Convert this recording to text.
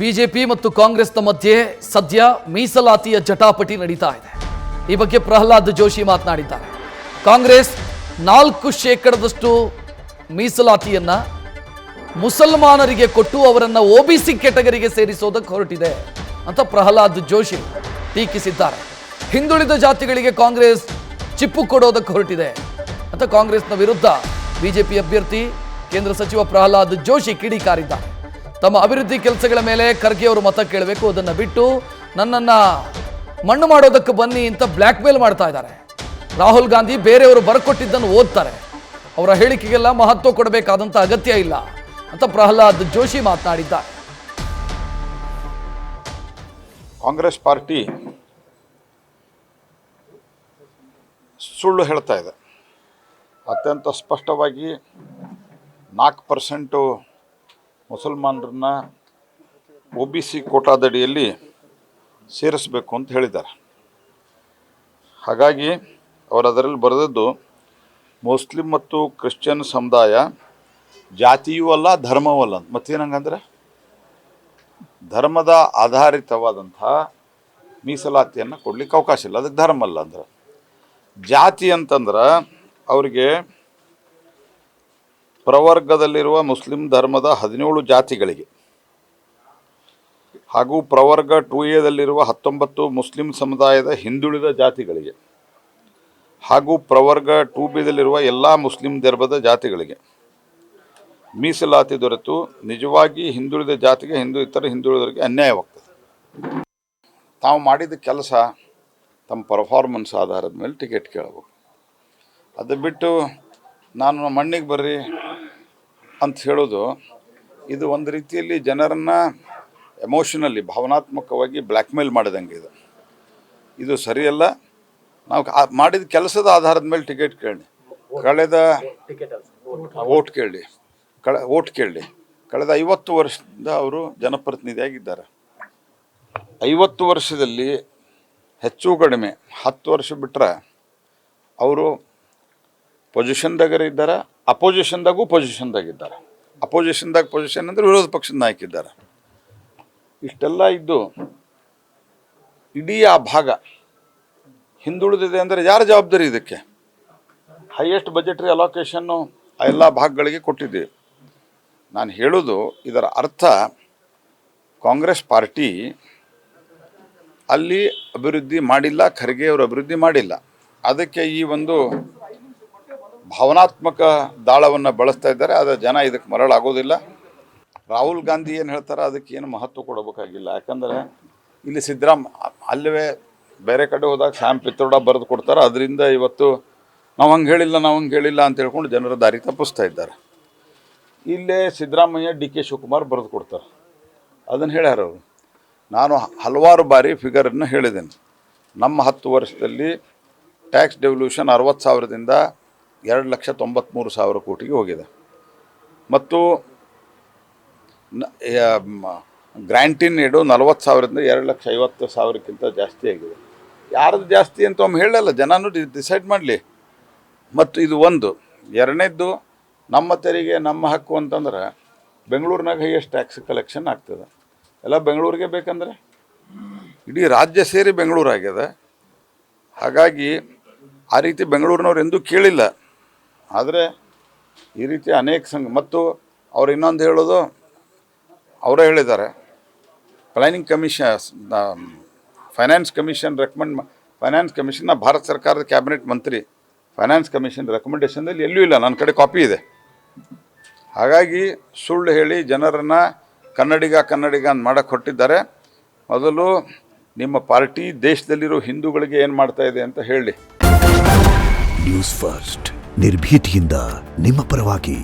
BJP ಮತ್ತು ಕಾಂಗ್ರೆಸ್ನ ಮಧ್ಯೆ ಸದ್ಯ ಮೀಸಲಾತಿಯ ಜಟಾಪಟಿ ನಡೀತಾ ಇದೆ. ಈ ಬಗ್ಗೆ ಪ್ರಹ್ಲಾದ್ ಜೋಶಿ ಮಾತನಾಡಿದ್ದಾರೆ. ಕಾಂಗ್ರೆಸ್ 4% ಮೀಸಲಾತಿಯನ್ನ ಮುಸಲ್ಮಾನರಿಗೆ ಕೊಟ್ಟು ಅವರನ್ನ ಒಬಿಸಿ ಕೆಟಗರಿಗೆ ಸೇರಿಸೋದಕ್ಕೆ ಹೊರಟಿದೆ ಅಂತ ಪ್ರಹ್ಲಾದ್ ಜೋಶಿ ಟೀಕಿಸಿದ್ದಾರೆ. ಹಿಂದುಳಿದ ಜಾತಿಗಳಿಗೆ ಕಾಂಗ್ರೆಸ್ ಚಿಪ್ಪು ಕೊಡೋದಕ್ಕೆ ಹೊರಟಿದೆ ಅಂತ ಕಾಂಗ್ರೆಸ್ನ ವಿರುದ್ಧ ಬಿಜೆಪಿ ಅಭ್ಯರ್ಥಿ ಕೇಂದ್ರ ಸಚಿವ ಪ್ರಹ್ಲಾದ್ ಜೋಶಿ ಕಿಡಿಕಾರಿದ್ದಾರೆ. ತಮ್ಮ ಅಭಿವೃದ್ಧಿ ಕೆಲಸಗಳ ಮೇಲೆ ಖರ್ಗೆ ಅವರು ಮತ ಕೇಳಬೇಕು, ಅದನ್ನು ಬಿಟ್ಟು ನನ್ನನ್ನು ಮಣ್ಣು ಮಾಡೋದಕ್ಕೆ ಬನ್ನಿ ಅಂತ ಬ್ಲ್ಯಾಕ್ ಮೇಲ್ ಮಾಡ್ತಾ ಇದ್ದಾರೆ. ರಾಹುಲ್ ಗಾಂಧಿ ಬೇರೆಯವರು ಬರ್ಕೊಟ್ಟಿದ್ದನ್ನು ಓದ್ತಾರೆ, ಅವರ ಹೇಳಿಕೆಗೆಲ್ಲ ಮಹತ್ವ ಕೊಡಬೇಕಾದಂಥ ಅಗತ್ಯ ಇಲ್ಲ ಅಂತ ಪ್ರಹ್ಲಾದ್ ಜೋಶಿ ಮಾತನಾಡಿದ್ದಾರೆ. ಕಾಂಗ್ರೆಸ್ ಪಾರ್ಟಿ ಸುಳ್ಳು ಹೇಳ್ತಾ ಇದೆ. ಅತ್ಯಂತ ಸ್ಪಷ್ಟವಾಗಿ 4% ಮುಸಲ್ಮಾನರನ್ನ OBC ಕೋಟಾದಡಿಯಲ್ಲಿ ಸೇರಿಸಬೇಕು ಅಂತ ಹೇಳಿದ್ದಾರೆ. ಹಾಗಾಗಿ ಅವರು ಅದರಲ್ಲಿ ಬರೆದದ್ದು ಮುಸ್ಲಿಂ ಮತ್ತು ಕ್ರಿಶ್ಚಿಯನ್ ಸಮುದಾಯ ಜಾತಿಯೂ ಅಲ್ಲ ಧರ್ಮವೂ ಅಲ್ಲ ಅಂತ. ಮತ್ತೇನಂಗಂದ್ರೆ ಧರ್ಮದ ಆಧಾರಿತವಾದಂಥ ಮೀಸಲಾತಿಯನ್ನು ಕೊಡ್ಲಿಕ್ಕೆ ಅವಕಾಶ ಇಲ್ಲ, ಅದಕ್ಕೆ ಧರ್ಮ ಅಲ್ಲ. ಅಂದ್ರೆ ಜಾತಿ ಅಂತಂದ್ರೆ ಅವರಿಗೆ ಪ್ರವರ್ಗದಲ್ಲಿರುವ ಮುಸ್ಲಿಂ ಧರ್ಮದ 17 ಜಾತಿಗಳಿಗೆ ಹಾಗೂ ಪ್ರವರ್ಗ 2A ದಲ್ಲಿರುವ 19 ಮುಸ್ಲಿಂ ಸಮುದಾಯದ ಹಿಂದುಳಿದ ಜಾತಿಗಳಿಗೆ ಹಾಗೂ ಪ್ರವರ್ಗ 2B ದಲ್ಲಿರುವ ಎಲ್ಲ ಮುಸ್ಲಿಂ ಧರ್ಮದ ಜಾತಿಗಳಿಗೆ ಮೀಸಲಾತಿ ದೊರೆತು ನಿಜವಾಗಿ ಹಿಂದುಳಿದ ಜಾತಿಗೆ ಇತರ ಹಿಂದುಳಿದವರಿಗೆ ಅನ್ಯಾಯವಾಗ್ತದೆ. ತಾವು ಮಾಡಿದ ಕೆಲಸ ತಮ್ಮ ಪರ್ಫಾರ್ಮೆನ್ಸ್ ಆಧಾರದ ಮೇಲೆ ಟಿಕೆಟ್ ಕೇಳಬೇಕು. ಅದು ಬಿಟ್ಟು ನಾನು ಮಣ್ಣಿಗೆ ಬರ್ರಿ ಅಂತ ಹೇಳೋದು ಇದು ಒಂದು ರೀತಿಯಲ್ಲಿ ಜನರನ್ನು ಎಮೋಷನಲಿ ಭಾವನಾತ್ಮಕವಾಗಿ ಬ್ಲ್ಯಾಕ್ ಮೇಲ್ ಮಾಡಿದಂಗೆ ಇದೆ. ಇದು ಸರಿಯಲ್ಲ. ನಾವು ಮಾಡಿದ ಕೆಲಸದ ಆಧಾರದ ಮೇಲೆ ಟಿಕೆಟ್ ಕೇಳಿ, ಓಟ್ ಕೇಳಿ. ಕಳೆದ 50 ವರ್ಷದಿಂದ ಅವರು ಜನಪ್ರತಿನಿಧಿಯಾಗಿದ್ದಾರೆ. 50 ವರ್ಷದಲ್ಲಿ ಹೆಚ್ಚು ಕಡಿಮೆ 10 ವರ್ಷ ಬಿಟ್ಟರೆ ಅವರು ಪೊಸಿಷನ್ದಾಗರ ಇದ್ದಾರೆ, ಅಪೋಸಿಷನ್ದಾಗೂ ಪೊಸಿಷನ್ದಾಗಿದ್ದಾರೆ. ಪೊಸಿಷನ್ ಅಂದರೆ ವಿರೋಧ ಪಕ್ಷದ ನಾಯಕ ಇದ್ದಾರೆ. ಇಷ್ಟೆಲ್ಲ ಇದ್ದು ಇಡೀ ಆ ಭಾಗ ಹಿಂದುಳಿದಿದೆ ಅಂದರೆ ಯಾರ ಜವಾಬ್ದಾರಿ? ಇದಕ್ಕೆ ಹೈಯೆಸ್ಟ್ ಬಜೆಟ್ರಿ ಅಲೋಕೇಶನ್ನು ಆ ಎಲ್ಲ ಭಾಗಗಳಿಗೆ ಕೊಟ್ಟಿದ್ದೀವಿ. ನಾನು ಹೇಳೋದು ಇದರ ಅರ್ಥ ಕಾಂಗ್ರೆಸ್ ಪಾರ್ಟಿ ಅಲ್ಲಿ ಅಭಿವೃದ್ಧಿ ಮಾಡಿಲ್ಲ, ಖರ್ಗೆ ಅವರು ಅಭಿವೃದ್ಧಿ ಮಾಡಿಲ್ಲ. ಅದಕ್ಕೆ ಈ ಒಂದು ಭಾವನಾತ್ಮಕ ದಾಳವನ್ನು ಬಳಸ್ತಾ ಇದ್ದಾರೆ. ಆದರೆ ಜನ ಇದಕ್ಕೆ ಮರಳಾಗೋದಿಲ್ಲ. ರಾಹುಲ್ ಗಾಂಧಿ ಏನು ಹೇಳ್ತಾರೆ ಅದಕ್ಕೆ ಏನು ಮಹತ್ವ ಕೊಡಬೇಕಾಗಿಲ್ಲ. ಯಾಕಂದರೆ ಇಲ್ಲಿ ಅಲ್ಲವೇ ಬೇರೆ ಕಡೆ ಹೋದಾಗ ಸ್ಯಾಮ್ ಪಿತ್ರೋಡ ಬರೆದು ಕೊಡ್ತಾರೆ. ಅದರಿಂದ ಇವತ್ತು ನಾವು ಹಂಗೆ ಹೇಳಿಲ್ಲ ಅಂತ ಹೇಳ್ಕೊಂಡು ಜನರ ದಾರಿ ತಪ್ಪಿಸ್ತಾ ಇದ್ದಾರೆ. ಇಲ್ಲೇ ಸಿದ್ದರಾಮಯ್ಯ DK ಶಿವಕುಮಾರ್ ಬರೆದು ಕೊಡ್ತಾರೆ. ಅದನ್ನು ಹೇಳ್ಯಾರ ಅವರು. ನಾನು ಹಲವಾರು ಬಾರಿ ಫಿಗರನ್ನು ಹೇಳಿದ್ದೇನೆ. ನಮ್ಮ 10 ವರ್ಷದಲ್ಲಿ ಟ್ಯಾಕ್ಸ್ ಡೆವಲ್ಯೂಷನ್ 60,000ದಿಂದ 2,93,000 ಕೋಟಿಗೆ ಹೋಗಿದೆ. ಮತ್ತು ಗ್ರ್ಯಾಂಟಿನ್ ಏಡು 40,000ದಿಂದ 2,50,000ಕ್ಕಿಂತ ಜಾಸ್ತಿ ಆಗಿದೆ. ಯಾರದು ಜಾಸ್ತಿ ಅಂತ ಒಮ್ಮೆ ಹೇಳಲ್ಲ, ಜನನೂ ಡಿಸೈಡ್ ಮಾಡಲಿ. ಮತ್ತು ಇದು ಒಂದು. ಎರಡನೇದ್ದು, ನಮ್ಮ ತೆರಿಗೆ ನಮ್ಮ ಹಕ್ಕು ಅಂತಂದ್ರೆ ಬೆಂಗಳೂರಿನಾಗ ಹೈಯೆಸ್ಟ್ ಟ್ಯಾಕ್ಸ್ ಕಲೆಕ್ಷನ್ ಆಗ್ತದೆ. ಎಲ್ಲ ಬೆಂಗಳೂರಿಗೆ ಬೇಕಂದ್ರೆ ಇಡೀ ರಾಜ್ಯ ಸೇರಿ ಬೆಂಗಳೂರು ಆಗ್ಯದ. ಹಾಗಾಗಿ ಆ ರೀತಿ ಬೆಂಗಳೂರಿನವ್ರು ಎಂದೂ ಕೇಳಿಲ್ಲ. ಆದರೆ ಈ ರೀತಿ ಅನೇಕ ಮತ್ತು ಅವ್ರು ಇನ್ನೊಂದು ಹೇಳೋದು, ಅವರೇ ಹೇಳಿದ್ದಾರೆ, ಪ್ಲಾನಿಂಗ್ ಕಮಿಷನ್ ಫೈನಾನ್ಸ್ ಕಮಿಷನ್ನ ಭಾರತ ಸರ್ಕಾರದ ಕ್ಯಾಬಿನೆಟ್ ಮಂತ್ರಿ ಫೈನಾನ್ಸ್ ಕಮಿಷನ್ ರೆಕಮೆಂಡೇಶನ್ದಲ್ಲಿ ಎಲ್ಲೂ ಇಲ್ಲ. ನನ್ನ ಕಡೆ ಕಾಪಿ ಇದೆ. ಹಾಗಾಗಿ ಸುಳ್ಳು ಹೇಳಿ ಜನರನ್ನು ಕನ್ನಡಿಗ ಅಂತ ಮಾಡೋಕ್ಕೆ ಹೊರಟಿದ್ದಾರೆ. ಮೊದಲು ನಿಮ್ಮ ಪಾರ್ಟಿ ದೇಶದಲ್ಲಿರೋ ಹಿಂದೂಗಳಿಗೆ ಏನು ಮಾಡ್ತಾ ಇದೆ ಅಂತ ಹೇಳಿ. ನ್ಯೂಸ್ ಫಸ್ಟ್ ನಿರ್ಭೀತಿಯಿಂದ ನಿಮ್ಮ ಪರವಾಗಿ.